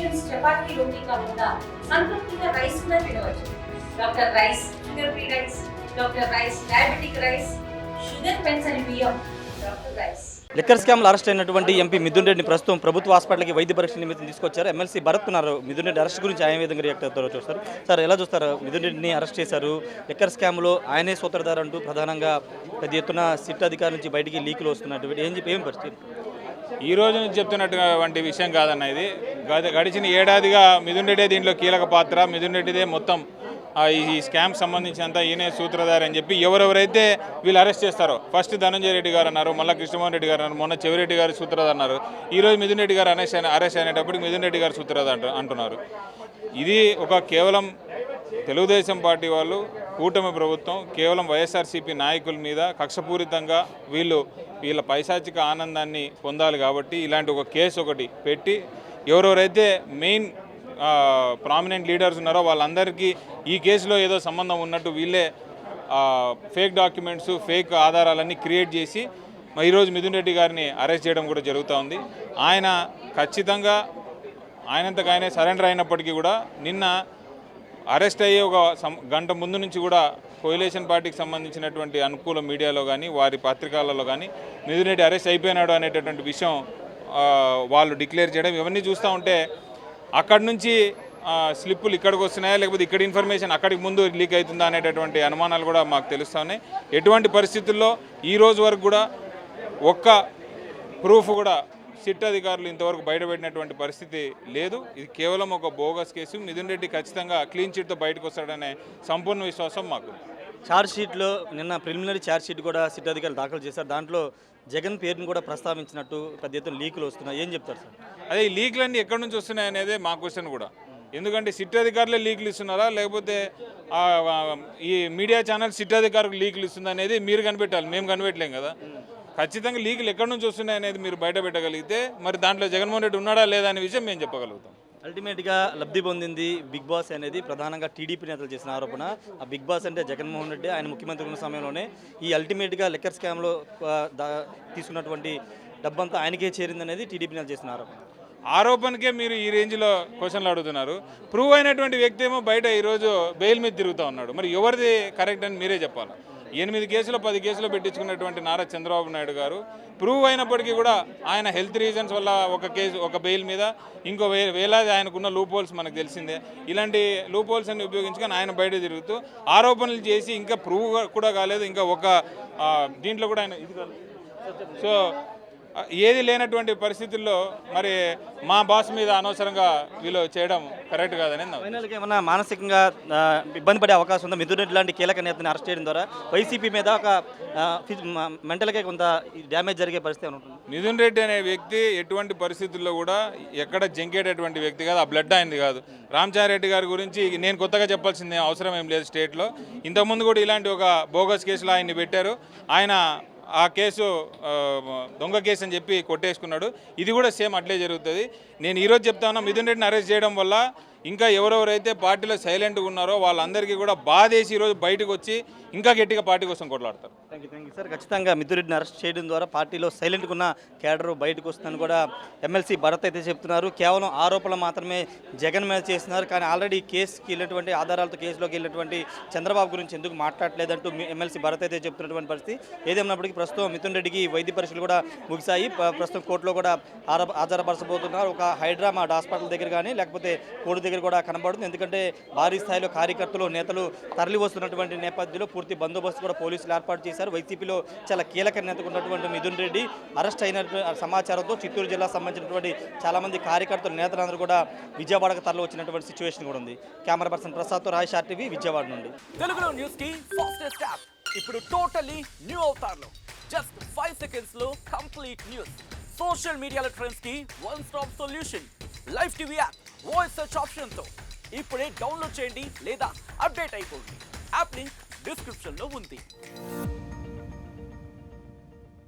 Meals chapati రోటీ కాకుండా సంతృప్తిగా rice కూడా తినవచ్చు. Doctor rice, sugar free rice, doctor rice, diabetic rice, sugar పెన్సని బియ్యం, డాక్టర్ రైస్. లిక్కర్ స్కామ్లో అరెస్ట్ అయినటువంటి ఎంపీ మిథున్ రెడ్డిని ప్రస్తుతం ప్రభుత్వ హాస్పిటల్కి వైద్య పరీక్ష నిమిత్తం తీసుకొచ్చారు. ఎమ్మెల్సీ భరత్ ఉన్నారు. మిథున్ రెడ్డి అరెస్ట్ గురించి ఆయన విధంగా రియాక్ట్ అవుతారో చూస్తారు. సార్, ఎలా చూస్తారు? మిథున్ రెడ్డిని అరెస్ట్ చేశారు. లిక్కర్ స్కామ్లో ఆయనే సూత్రధారు అంటూ ప్రధానంగా పెద్ద ఎత్తున సిట్ అధికారి నుంచి బయటికి లీకులు వస్తున్నటువంటి ఏం పరిస్థితి? ఈ రోజు నుంచి చెప్తున్నటువంటి విషయం కాదన్న ఇది. గడిచిన ఏడాదిగా మిథున్ రెడ్డి దీంట్లో కీలక పాత్ర. మిథున్ రెడ్డిదే మొత్తం ఈ స్కామ్ సంబంధించినంత ఈయనే సూత్రధారి అని చెప్పి ఎవరెవరైతే వీళ్ళు అరెస్ట్ చేస్తారో, ఫస్ట్ ధనంజయ రెడ్డి గారు అన్నారు, మళ్ళీ కృష్ణమోహన్ రెడ్డి గారు అన్నారు, మొన్న చెవిరెడ్డి గారు సూత్రధారి అన్నారు. ఈరోజు మిథున్ రెడ్డి గారు అరెస్ట్ అయినప్పటికీ మిథున్ రెడ్డి గారు సూత్రధారి అంటున్నారు. ఇది ఒక కేవలం తెలుగుదేశం పార్టీ వాళ్ళు, కూటమి ప్రభుత్వం కేవలం వైఎస్ఆర్సీపీ నాయకుల మీద కక్షపూరితంగా వీళ్ళ పైశాచిక ఆనందాన్ని పొందాలి కాబట్టి ఇలాంటి ఒక కేసు ఒకటి పెట్టి ఎవరెవరైతే మెయిన్ ప్రామినెంట్ లీడర్స్ ఉన్నారో వాళ్ళందరికీ ఈ కేసులో ఏదో సంబంధం ఉన్నట్టు వీళ్ళే ఫేక్ డాక్యుమెంట్స్, ఫేక్ ఆధారాలన్నీ క్రియేట్ చేసి ఈరోజు మిథున్ రెడ్డి గారిని అరెస్ట్ చేయడం కూడా జరుగుతూ ఉంది. ఆయన ఖచ్చితంగా ఆయనంతకు ఆయనే సరెండర్ అయినప్పటికీ కూడా నిన్న అరెస్ట్ అయ్యే ఒక గంట ముందు నుంచి కూడా కోయిలేషన్ పార్టీకి సంబంధించినటువంటి అనుకూల మీడియాలో కానీ వారి పత్రికలలో కానీ మిథున్ రెడ్డి అరెస్ట్ అయిపోయినాడు అనేటటువంటి విషయం వాళ్ళు డిక్లేర్ చేయడం, ఇవన్నీ చూస్తూ ఉంటే అక్కడి నుంచి స్లిప్పులు ఇక్కడికి వస్తున్నాయా లేకపోతే ఇక్కడ ఇన్ఫర్మేషన్ అక్కడికి ముందు లీక్ అవుతుందా అనేటటువంటి అనుమానాలు కూడా మాకు తెలుస్తూ ఉన్నాయి. ఎటువంటి పరిస్థితుల్లో ఈ రోజు వరకు కూడా ఒక్క ప్రూఫ్ కూడా సిట్ అధికారులు ఇంతవరకు బయటపెట్టినటువంటి పరిస్థితి లేదు. ఇది కేవలం ఒక బోగస్ కేసు. మిథున్ రెడ్డి ఖచ్చితంగా క్లీన్ చిట్తో బయటకు వస్తాడనే సంపూర్ణ విశ్వాసం మాకు. ఛార్జ్ షీట్లో నిన్న ప్రిలిమినరీ ఛార్జ్ షీట్ కూడా సిట్ అధికారులు దాఖలు చేశారు. దాంట్లో జగన్ పేరును కూడా ప్రస్తావించినట్టు పెద్ద ఎత్తున లీకులు వస్తున్నాయి. ఏం చెప్తారు సార్? అదే ఈ లీకులన్నీ ఎక్కడి నుంచి వస్తున్నాయి అనేదే మా క్వశ్చన్ కూడా. ఎందుకంటే సిట్ అధికారులే లీకులు ఇస్తున్నారా లేకపోతే ఈ మీడియా ఛానల్ సిట్ అధికారులకు లీకులు ఇస్తుంది అనేది మీరు కనిపెట్టాలి, మేము కనిపెట్టలేం కదా. ఖచ్చితంగా లీకులు ఎక్కడి నుంచి వస్తున్నాయి అనేది మీరు బయట పెట్టగలిగితే మరి దాంట్లో జగన్మోహన్ రెడ్డి ఉన్నాడా లేదా అనే విషయం మేము చెప్పగలుగుతాం. అల్టిమేట్గా లబ్ధి పొందింది బిగ్ బాస్ అనేది ప్రధానంగా టీడీపీ నేతలు చేసిన ఆరోపణ. ఆ బిగ్ బాస్ అంటే జగన్మోహన్ రెడ్డి. ఆయన ముఖ్యమంత్రి ఉన్న సమయంలోనే ఈ అల్టిమేట్గా లిక్కర్ స్కామ్లో తీసుకున్నటువంటి డబ్బంతా ఆయనకే చేరిందనేది టీడీపీ నేతలు చేసిన ఆరోపణ. ఆరోపణకే మీరు ఈ రేంజ్లో క్వశ్చన్లు అడుగుతున్నారు. ప్రూవ్ అయినటువంటి వ్యక్తి ఏమో బయట ఈరోజు బెయిల్ మీద తిరుగుతూ ఉన్నాడు. మరి ఎవరిది కరెక్ట్ అని మీరే చెప్పాలి. 8 కేసులు 10 కేసులు పెట్టించుకున్నటువంటి నారా చంద్రబాబు నాయుడు గారు ప్రూవ్ అయినప్పటికీ కూడా ఆయన హెల్త్ రీజన్స్ వల్ల ఒక బెయిల్ మీద ఇంకో వేలాది ఆయనకున్న లూప్ హోల్స్ మనకు తెలిసిందే. ఇలాంటి లూప్ హోల్స్ అన్ని ఉపయోగించుకొని ఆయన బయట తిరుగుతూ ఆరోపణలు చేసి ఇంకా ప్రూవ్ కూడా కాలేదు. ఇంకా ఒక దీంట్లో కూడా ఆయన ఇది కాదు. సో ఏది లేనటువంటి పరిస్థితుల్లో మరి మా బాస్ మీద అనవసరంగా వీళ్ళు చేయడం కరెక్ట్ కాదని. ఫైనల్గా ఏమన్నా మానసికంగా ఇబ్బంది పడే అవకాశం ఉందా? మిథున్ రెడ్డి లాంటి కీలక నేతని అరెస్ట్ చేయడం ద్వారా వైసీపీ మీద ఒక మెంటల్గా కొంత డ్యామేజ్ జరిగే పరిస్థితి ఉంటుంది. మిథున్ రెడ్డి అనే వ్యక్తి ఎటువంటి పరిస్థితుల్లో కూడా ఎక్కడ జంకేటటువంటి వ్యక్తి కాదు. ఆ బ్లడ్ అయింది కాదు. రామచారెడ్డి గారి గురించి నేను కొత్తగా చెప్పాల్సింది అవసరం ఏం లేదు. స్టేట్లో ఇంతకుముందు కూడా ఇలాంటి ఒక బోగస్ కేసులో ఆయన్ని పెట్టారు. ఆయన ఆ కేసు దొంగ కేసు అని చెప్పి కొట్టేసుకున్నాడు. ఇది కూడా సేమ్ అట్లే జరుగుతుంది. నేను ఈరోజు చెప్తాను, మిథున్ రెడ్డిని అరెస్ట్ చేయడం వల్ల ఇంకా ఎవరెవరైతే పార్టీలో సైలెంట్గా ఉన్నారో వాళ్ళందరికీ కూడా బాధేసి ఈరోజు బయటకు వచ్చి ఇంకా గట్టిగా పార్టీ కోసం కొట్లాడతారు. Thank you sir. ఖచ్చితంగా మిథున్ రెడ్డిని అరెస్ట్ చేయడం ద్వారా పార్టీలో సైలెంట్గా ఉన్న క్యాడర్ బయటకు వస్తుందని కూడా ఎమ్మెల్సీ భరత్ అయితే చెప్తున్నారు. కేవలం ఆరోపణలు మాత్రమే జగన్ మీద చేస్తున్నారు. కానీ ఆల్రెడీ కేసుకి వెళ్ళినటువంటి ఆధారాలతో కేసులోకి వెళ్ళినటువంటి చంద్రబాబు గురించి ఎందుకు మాట్లాడలేదంటూ ఎమ్మెల్సీ భరత్ అయితే చెప్తున్నటువంటి పరిస్థితి. ఏదేమైనప్పటికీ ప్రస్తుతం మిథున్ రెడ్డికి వైద్య పరీక్షలు కూడా ముగిశాయి. ప్రస్తుతం కోర్టులో కూడా ఆధారపరచబోతున్నారు. ఒక హైదరాబాద్ హాస్పిటల్ దగ్గర కానీ లేకపోతే కోర్టు దగ్గర కూడా కనబడుతుంది. ఎందుకంటే భారీ స్థాయిలో కార్యకర్తలు నేతలు తరలి వస్తున్నటువంటి నేపథ్యంలో పూర్తి బందోబస్తు కూడా పోలీసులు ఏర్పాటు చేశారు. వైసీపీలో చాలా కీలక నేతగా ఉన్నటువంటి మిథున్ రెడ్డి అరెస్ట్ అయిన సమాచారంతో చిత్తూరు జిల్లాకు సంబంధించినటువంటి చాలామంది కార్యకర్తలు నేతలందరూ కూడా విజయవాడకు తరలి వచ్చినటువంటి సిచ్యువేషన్ కూడా ఉంది. కెమెరా పర్సన్ ప్రసాద్తో రాయ్ టీవీ విజయవాడ నుండి. తెలుగులో న్యూస్ కి ఫాస్టెస్ట్ యాప్ ఇప్పుడు టోటల్లీ న్యూ అవతార్లో జస్ట్ 5 seconds లో కంప్లీట్ న్యూస్. సోషల్ మీడియాలో ట్రెండ్స్ కి one stop solution. Live TV app voice search option తో ఇప్పుడే డౌన్లోడ్ చేయండి లేదా అప్డేట్ అయిపోండి. యాప్ లింక్ డిస్క్రిప్షన్ లో ఉంది.